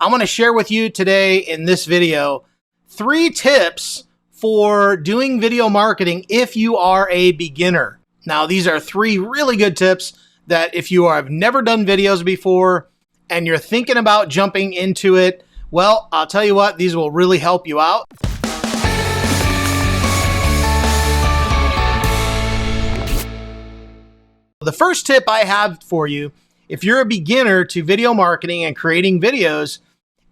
I'm going to share with you today in this video 3 tips for doing video marketing if you are a beginner. Now, these are 3 really good tips that if you have never done videos before and you're thinking about jumping into it, well, I'll tell you what, these will really help you out. The first tip I have for you, if you're a beginner to video marketing and creating videos,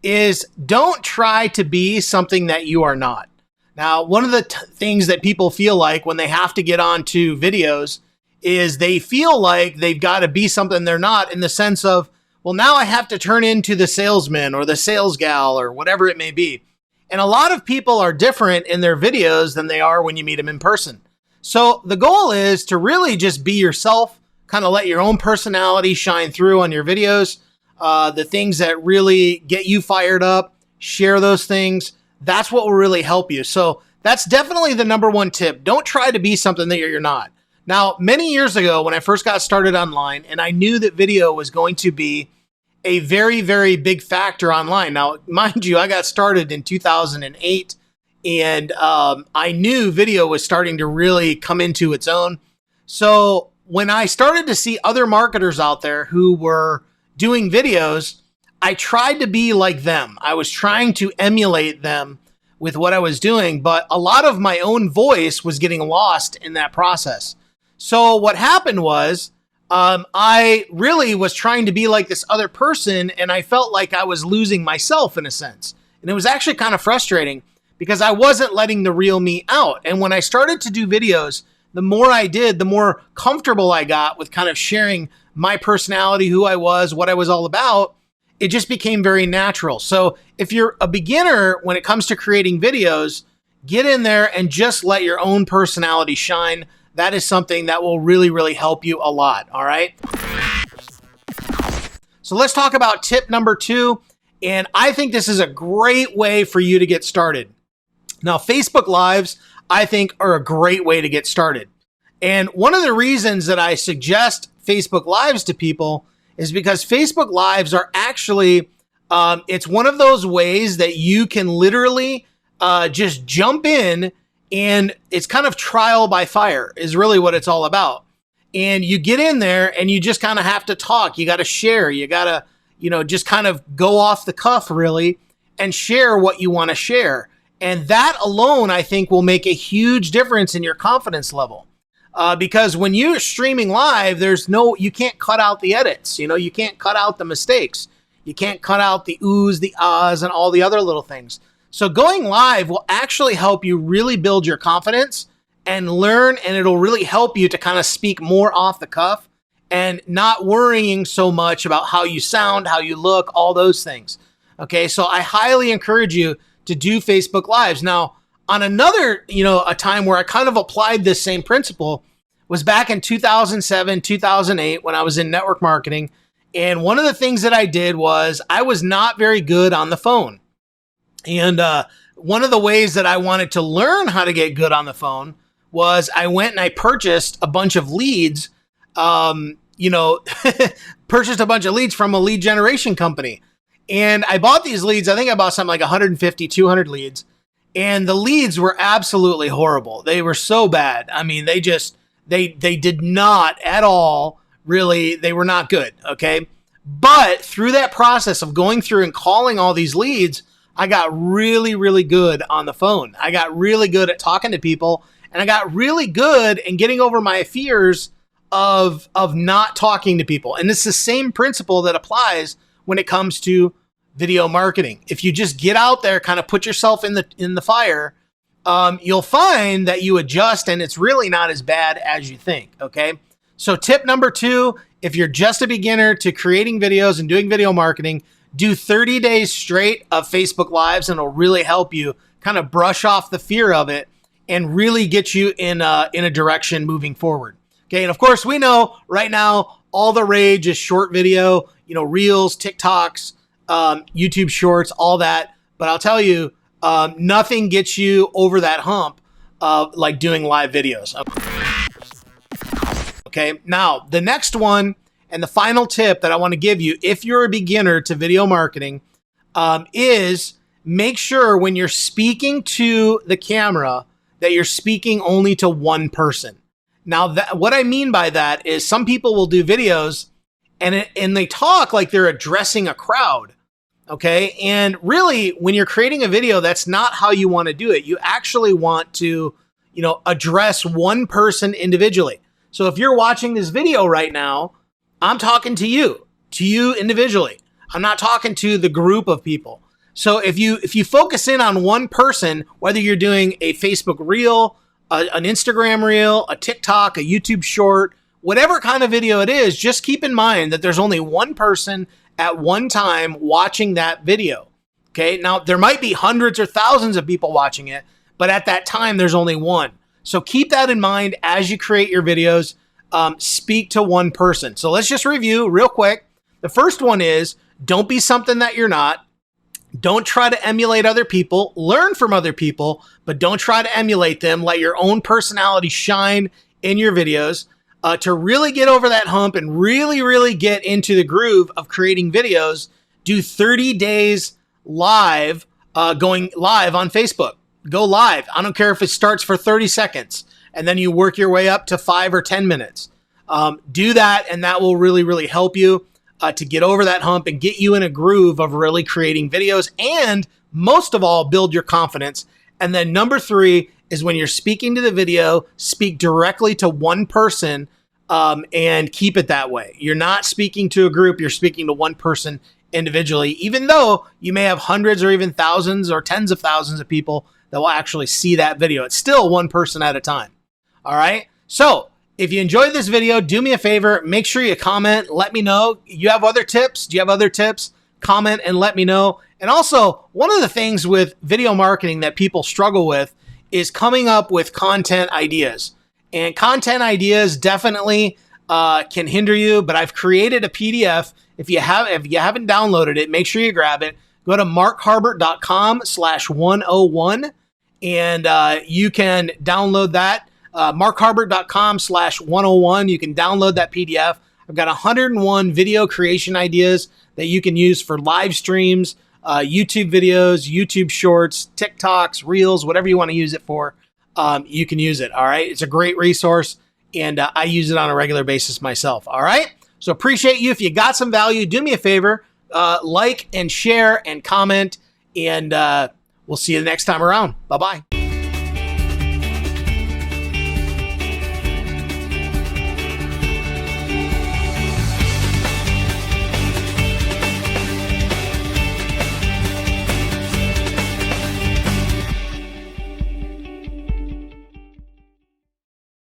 is don't try to be something that you are not. Now, one of the things that people feel like when they have to get onto videos is they feel like they've got to be something they're not, in the sense of, well, now I have to turn into the salesman or the sales gal or whatever it may be. And a lot of people are different in their videos than they are when you meet them in person. So the goal is to really just be yourself, kind of let your own personality shine through on your videos. The things that really get you fired up, share those things. That's what will really help you. So that's definitely the number 1 tip. Don't try to be something that you're not. Now, many years ago when I first got started online, and I knew that video was going to be a very, very big factor online. Now, mind you, I got started in 2008, and I knew video was starting to really come into its own. So when I started to see other marketers out there who were doing videos, I tried to be like them. I was trying to emulate them with what I was doing, but a lot of my own voice was getting lost in that process. So what happened was, I really was trying to be like this other person, and I felt like I was losing myself in a sense. And it was actually kind of frustrating because I wasn't letting the real me out. And when I started to do videos, the more I did, the more comfortable I got with kind of sharing my personality, who I was, what I was all about. It just became very natural. So if you're a beginner when it comes to creating videos, get in there and just let your own personality shine. That is something that will really, really help you a lot. All right. So let's talk about tip number 2. And I think this is a great way for you to get started. Now, Facebook Lives, I think, are a great way to get started. And one of the reasons that I suggest Facebook Lives to people is because Facebook Lives are actually, it's one of those ways that you can literally just jump in, and it's kind of trial by fire is really what it's all about. And you get in there and you just kind of have to talk. You got to share. You got to, just kind of go off the cuff really and share what you want to share. And that alone, I think, will make a huge difference in your confidence level. Because when you're streaming live, you can't cut out the edits. You can't cut out the mistakes. You can't cut out the oohs, the ahs, and all the other little things. So going live will actually help you really build your confidence and learn, and it'll really help you to kind of speak more off the cuff and not worrying so much about how you sound, how you look, all those things. Okay, so I highly encourage you to do Facebook Lives. Now, on another, a time where I kind of applied this same principle was back in 2007, 2008, when I was in network marketing. And one of the things that I did was I was not very good on the phone. And one of the ways that I wanted to learn how to get good on the phone was I went and I purchased a bunch of leads, purchased a bunch of leads from a lead generation company. And I bought these leads. I think I bought something like 150, 200 leads. And the leads were absolutely horrible. They were so bad. I mean, they did not at all really, they were not good. Okay. But through that process of going through and calling all these leads, I got really, really good on the phone. I got really good at talking to people, and I got really good in getting over my fears of not talking to people. And it's the same principle that applies when it comes to video marketing. If you just get out there, kind of put yourself in the fire, you'll find that you adjust, and it's really not as bad as you think. Okay. So tip number 2, if you're just a beginner to creating videos and doing video marketing, do 30 days straight of Facebook Lives, and it'll really help you kind of brush off the fear of it and really get you in a direction moving forward. Okay. And of course, we know right now all the rage is short video, Reels, TikToks, YouTube Shorts, all that. But I'll tell you, nothing gets you over that hump of like doing live videos. Okay. Now, the next one and the final tip that I want to give you, if you're a beginner to video marketing, is make sure when you're speaking to the camera that you're speaking only to one person. Now, what I mean by that is some people will do videos and they talk like they're addressing a crowd. Okay. And really, when you're creating a video, that's not how you want to do it. You actually want to, address one person individually. So if you're watching this video right now, I'm talking to you individually. I'm not talking to the group of people. So if you focus in on one person, whether you're doing a Facebook reel, an Instagram reel, a TikTok, a YouTube short, whatever kind of video it is, just keep in mind that there's only one person at one time watching that video. Okay. Now there might be hundreds or thousands of people watching it, but at that time there's only one. So keep that in mind as you create your videos. Speak to one person. So let's just review real quick. The first one is don't be something that you're not. Don't try to emulate other people. Learn from other people, but don't try to emulate them. Let your own personality shine in your videos. To really get over that hump and really, really get into the groove of creating videos, do 30 days live, going live on Facebook. Go live. I don't care if it starts for 30 seconds and then you work your way up to 5 or 10 minutes. Do that, and that will really, really help you to get over that hump and get you in a groove of really creating videos, and most of all, build your confidence. And then number 3 is when you're speaking to the video, speak directly to one person and keep it that way. You're not speaking to a group, you're speaking to one person individually, even though you may have hundreds or even thousands or tens of thousands of people that will actually see that video. It's still one person at a time. All right. So if you enjoyed this video, do me a favor, make sure you comment, let me know. You have other tips? Do you have other tips? Comment and let me know. And also, one of the things with video marketing that people struggle with is coming up with content ideas. And content ideas definitely can hinder you, but I've created a PDF. If you haven't downloaded it, make sure you grab it. Go to markharbert.com/101 and you can download that. markharbert.com/101. You can download that PDF. I've got 101 video creation ideas that you can use for live streams, YouTube videos, YouTube shorts, TikToks, Reels, whatever you want to use it for. You can use it. All right. It's a great resource, and I use it on a regular basis myself. All right. So appreciate you. If you got some value, do me a favor, like and share and comment, and we'll see you the next time around. Bye-bye.